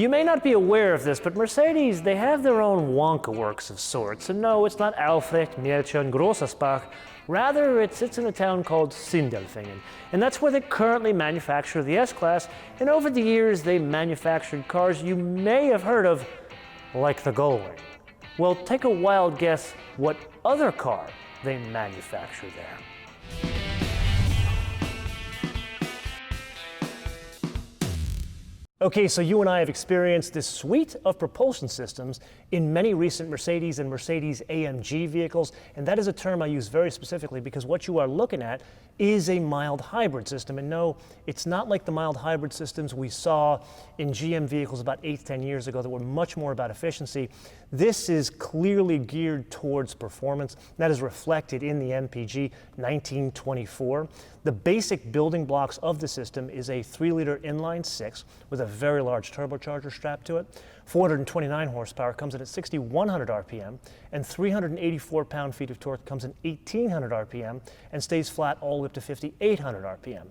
You may not be aware of this, but Mercedes, they have their own Wonka works of sorts. And no, it's not Albrecht, Mielche and Grossersbach. Rather, it sits in a town called Sindelfingen. And that's where they currently manufacture the S-Class. And over the years, they manufactured cars you may have heard of, like the Gullwing. Well, take a wild guess what other car they manufacture there. Okay, so you and I have experienced this suite of propulsion systems in many recent Mercedes and Mercedes AMG vehicles, and that is a term I use very specifically because what you are looking at is a mild hybrid system. And no, it's not like the mild hybrid systems we saw in GM vehicles about 8 to 10 years ago that were much more about efficiency. This is clearly geared towards performance. That is reflected in the MPG 1924. The basic building blocks of the system is a 3-liter inline 6 with a very large turbocharger strapped to it. 429 horsepower comes in at 6,100 RPM, and 384 pound-feet of torque comes in 1,800 RPM and stays flat all the way up to 5,800 RPM.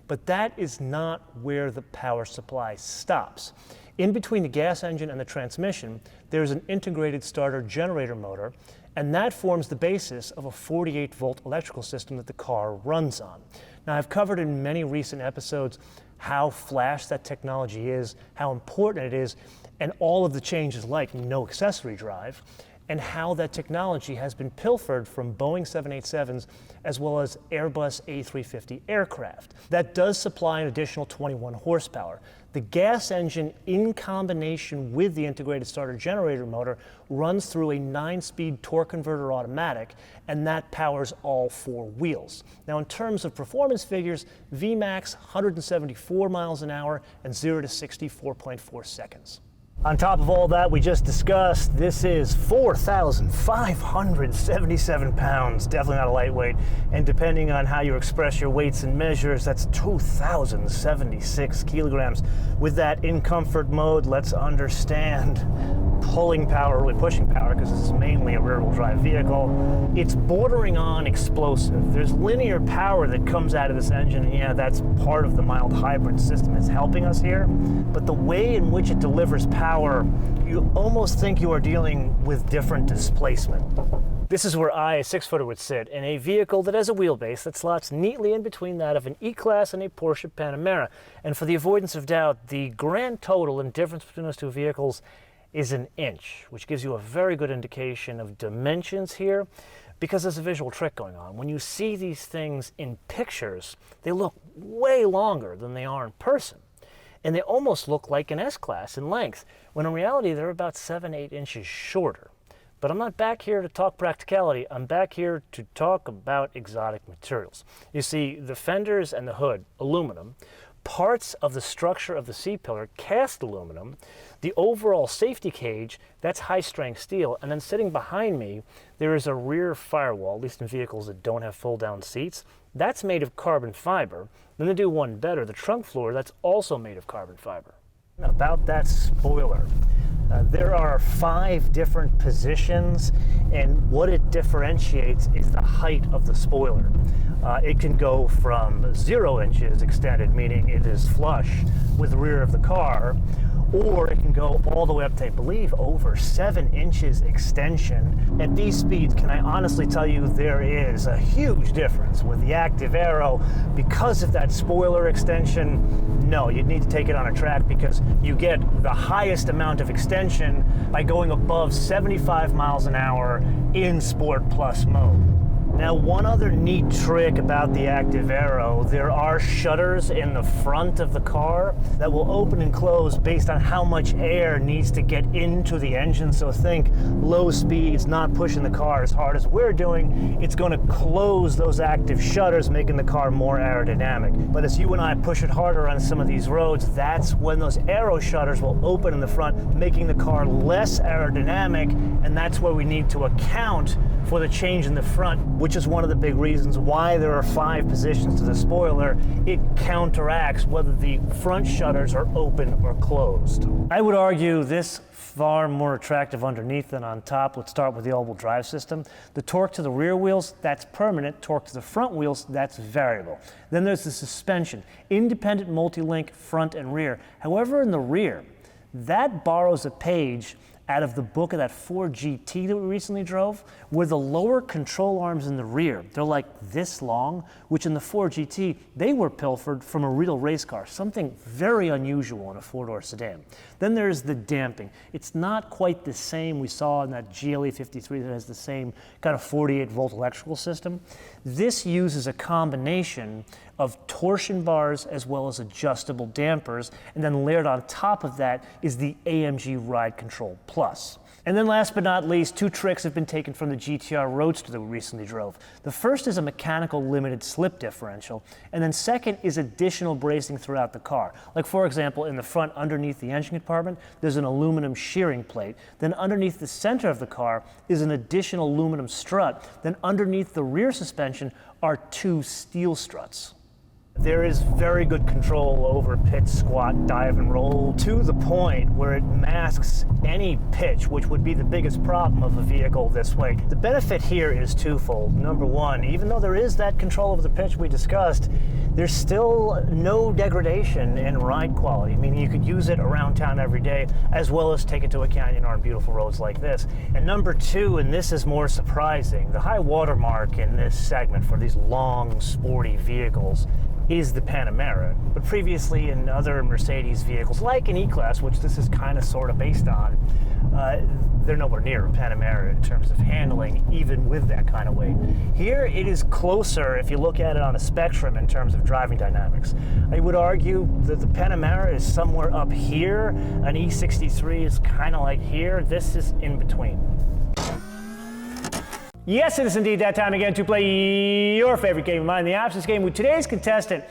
But that is not where the power supply stops. In between the gas engine and the transmission, there's an integrated starter generator motor, and that forms the basis of a 48-volt electrical system that the car runs on. Now, I've covered in many recent episodes how flash that technology is, how important it is, and all of the changes like no accessory drive, and how that technology has been pilfered from Boeing 787s as well as Airbus A350 aircraft. That does supply an additional 21 horsepower. The gas engine, in combination with the integrated starter generator motor, runs through a 9-speed torque converter automatic, and that powers all 4 wheels. Now, in terms of performance figures, VMAX 174 miles an hour and 0 to 60 4.4 seconds. On top of all that we just discussed, this is 4,577 pounds, definitely not a lightweight, and depending on how you express your weights and measures, that's 2,076 kilograms. With that in comfort mode, let's understand pulling power, really pushing power, because this is mainly a rear-wheel drive vehicle. It's bordering on explosive. There's linear power that comes out of this engine, and yeah, that's part of the mild hybrid system. It's helping us here, but the way in which it delivers power, you almost think you are dealing with different displacement. This is where I, a 6-footer, would sit in a vehicle that has a wheelbase that slots neatly in between that of an E-Class and a Porsche Panamera. And for the avoidance of doubt, the grand total and difference between those two vehicles is an inch, which gives you a very good indication of dimensions here, because there's a visual trick going on. When you see these things in pictures, they look way longer than they are in person. And they almost look like an S-Class in length, when in reality they're about 7-8 inches shorter. But I'm not back here to talk practicality, I'm back here to talk about exotic materials. You see, the fenders and the hood, aluminum, parts of the structure of the C-pillar, cast aluminum, the overall safety cage, that's high-strength steel, and then sitting behind me, there is a rear firewall, at least in vehicles that don't have fold-down seats. That's made of carbon fiber. Then they do one better, the trunk floor, that's also made of carbon fiber. About that spoiler, there are 5 different positions, and what it differentiates is the height of the spoiler. It can go from 0 inches extended, meaning it is flush with the rear of the car, or it can go all the way up to, I believe, over 7 inches extension. At these speeds, can I honestly tell you, there is a huge difference with the active aero. Because of that spoiler extension, no, you'd need to take it on a track, because you get the highest amount of extension by going above 75 miles an hour in Sport Plus mode. Now, one other neat trick about the active aero, there are shutters in the front of the car that will open and close based on how much air needs to get into the engine. So think low speeds, not pushing the car as hard as we're doing, it's going to close those active shutters, making the car more aerodynamic. But as you and I push it harder on some of these roads, that's when those aero shutters will open in the front, making the car less aerodynamic, and that's where we need to account for the change in the front, which is one of the big reasons why there are 5 positions to the spoiler. It counteracts whether the front shutters are open or closed. I would argue this far more attractive underneath than on top. Let's start with the all-wheel drive system. The torque to the rear wheels, that's permanent. Torque to the front wheels, that's variable. Then there's the suspension, independent multi-link front and rear. However, in the rear, That borrows a page out of the book of that Ford GT that we recently drove, where the lower control arms in the rear, they're like this long, which in the Ford GT, they were pilfered from a real race car, something very unusual in a four-door sedan. Then there's the damping. It's not quite the same we saw in that GLE53 that has the same kind of 48-volt electrical system. This uses a combination of torsion bars as well as adjustable dampers, and then layered on top of that is the AMG Ride Control Plus. And then last but not least, two tricks have been taken from the GTR Roadster that we recently drove. The first is a mechanical limited slip differential, and then second is additional bracing throughout the car. Like for example, in the front underneath the engine compartment, there's an aluminum shearing plate. Then underneath the center of the car is an additional aluminum strut. Then underneath the rear suspension are two steel struts. There is very good control over pitch, squat, dive, and roll to the point where it masks any pitch, which would be the biggest problem of a vehicle this way. The benefit here is twofold. Number one, even though there is that control over the pitch we discussed, there's still no degradation in ride quality, meaning you could use it around town every day, as well as take it to a canyon or on beautiful roads like this. And number two, and this is more surprising, the high watermark in this segment for these long, sporty vehicles is the Panamera. But previously in other Mercedes vehicles, like an E-Class, which this is kind of sort of based on, they're nowhere near a Panamera in terms of handling, even with that kind of weight. Here it is closer if you look at it on a spectrum in terms of driving dynamics. I would argue that the Panamera is somewhere up here, an E63 is kind of like here, this is in between. Yes, it is indeed that time again to play your favorite game of mine, the options game, with today's contestant.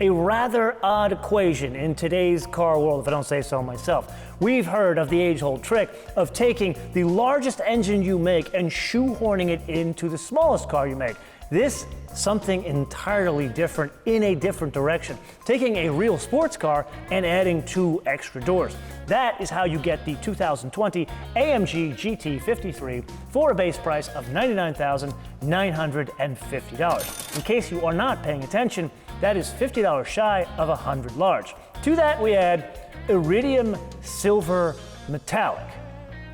A rather odd equation in today's car world, if I don't say so myself. We've heard of the age-old trick of taking the largest engine you make and shoehorning it into the smallest car you make. This, something entirely different in a different direction. Taking a real sports car and adding two extra doors. That is how you get the 2020 AMG GT53 for a base price of $99,950. In case you are not paying attention, that is $50 shy of 100 large. To that we add iridium silver metallic,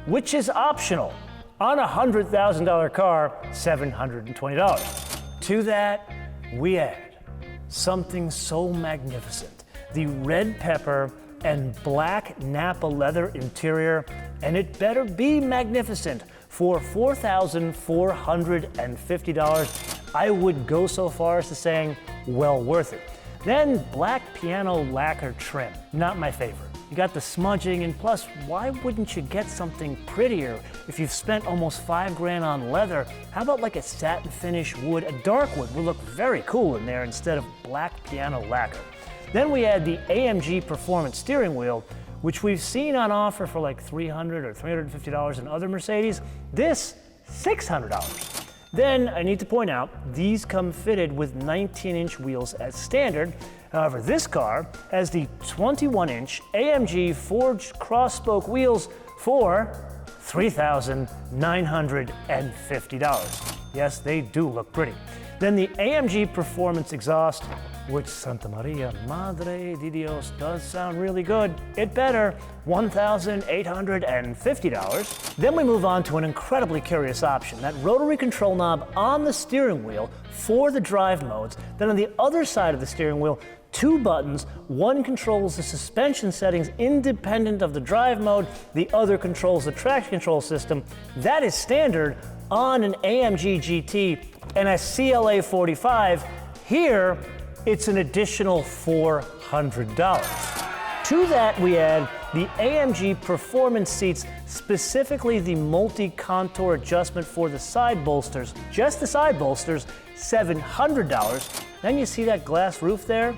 which is optional on a $100,000 car, $720. To that we add something so magnificent, the red pepper and black Napa leather interior, and it better be magnificent. For $4,450, I would go so far as to saying, well worth it. Then black piano lacquer trim, not my favorite. You got the smudging, and plus, why wouldn't you get something prettier if you've spent almost $5 on leather? How about like a satin finish wood? A dark wood would look very cool in there instead of black piano lacquer. Then we add the AMG Performance steering wheel, which we've seen on offer for like $300 or $350 in other Mercedes. This, $600. Then I need to point out, these come fitted with 19-inch wheels as standard. However, this car has the 21-inch AMG forged cross-spoke wheels for $3,950. Yes, they do look pretty. Then the AMG Performance exhaust, which Santa Maria Madre de Dios does sound really good. It better, $1,850. Then we move on to an incredibly curious option, that rotary control knob on the steering wheel for the drive modes. Then on the other side of the steering wheel, two buttons. One controls the suspension settings independent of the drive mode. The other controls the traction control system. That is standard on an AMG GT and a CLA 45. Here, it's an additional $400. To that we add the AMG Performance seats, specifically the multi-contour adjustment for the side bolsters, just the side bolsters, $700. Then you see that glass roof there?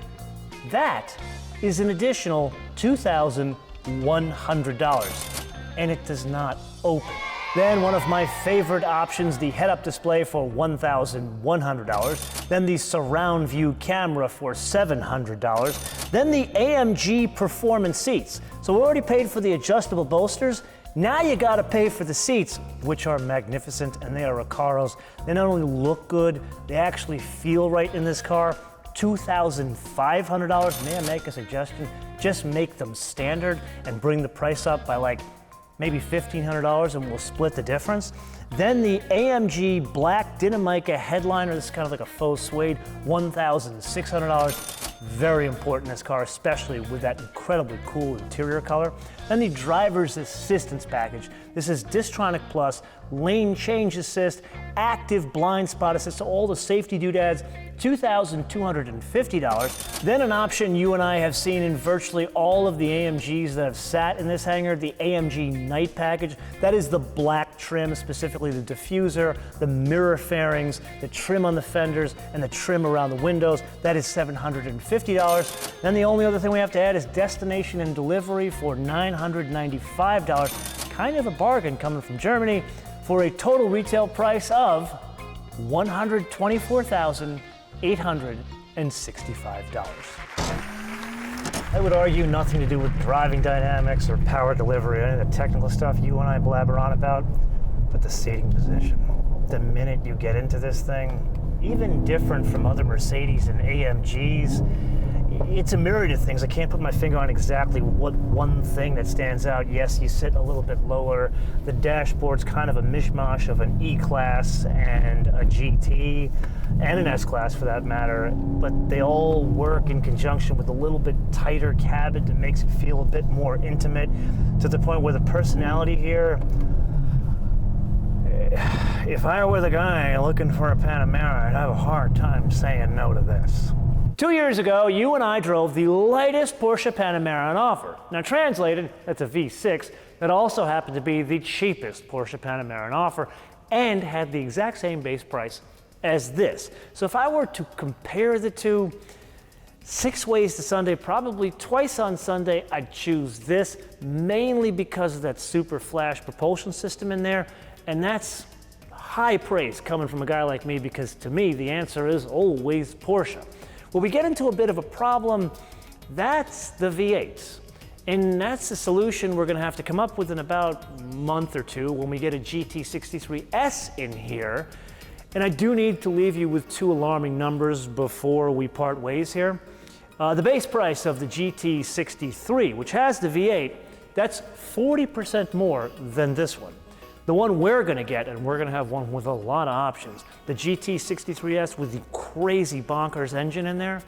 That is an additional $2,100, and it does not open. Then one of my favorite options, the head-up display for $1,100. Then the surround view camera for $700. Then the AMG Performance seats. So we already paid for the adjustable bolsters. Now you gotta pay for the seats, which are magnificent, and they are Recaros. They not only look good, they actually feel right in this car. $2,500. May I make a suggestion? Just make them standard and bring the price up by like maybe $1,500 and we'll split the difference. Then the AMG Black Dinamica headliner, this is kind of like a faux suede, $1,600. Very important in this car, especially with that incredibly cool interior color. Then the driver's assistance package. This is Distronic Plus, lane change assist, active blind spot assist, so all the safety doodads, $2,250. Then an option you and I have seen in virtually all of the AMGs that have sat in this hangar, the AMG Night package. That is the black trim, specifically the diffuser, the mirror fairings, the trim on the fenders, and the trim around the windows. That is $750. Then the only other thing we have to add is destination and delivery for $995. Kind of a bargain coming from Germany for a total retail price of $124,865. I would argue nothing to do with driving dynamics or power delivery, any of the technical stuff you and I blabber on about, but the seating position. The minute you get into this thing, even different from other Mercedes and AMGs, it's a myriad of things. I can't put my finger on exactly what one thing that stands out. Yes, you sit a little bit lower. The dashboard's kind of a mishmash of an E-Class and a GT and an S-Class for that matter, but they all work in conjunction with a little bit tighter cabin that makes it feel a bit more intimate, to the point where the personality here, if I were the guy looking for a Panamera, I'd have a hard time saying no to this. 2 years ago, you and I drove the lightest Porsche Panamera on offer. Now translated, that's a V6 that also happened to be the cheapest Porsche Panamera on offer and had the exact same base price as this. So if I were to compare the two, 6 ways to Sunday, probably twice on Sunday, I'd choose this, mainly because of that super flash propulsion system in there, and that's high praise coming from a guy like me, because to me, the answer is always Porsche. Well, we get into a bit of a problem. That's the V8s. And that's the solution we're going to have to come up with in about a month or two when we get a GT63S in here. And I do need to leave you with 2 alarming numbers before we part ways here. The base price of the GT63, which has the V8, that's 40% more than this one. The one we're going to get, and we're going to have one with a lot of options, the GT63S with the crazy bonkers engine in there,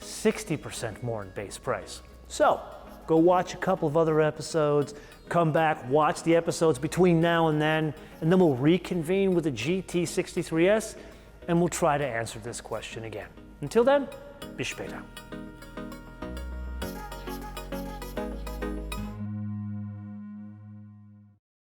60% more in base price. So, go watch a couple of other episodes, come back, watch the episodes between now and then we'll reconvene with the GT63S, and we'll try to answer this question again. Until then, bis später.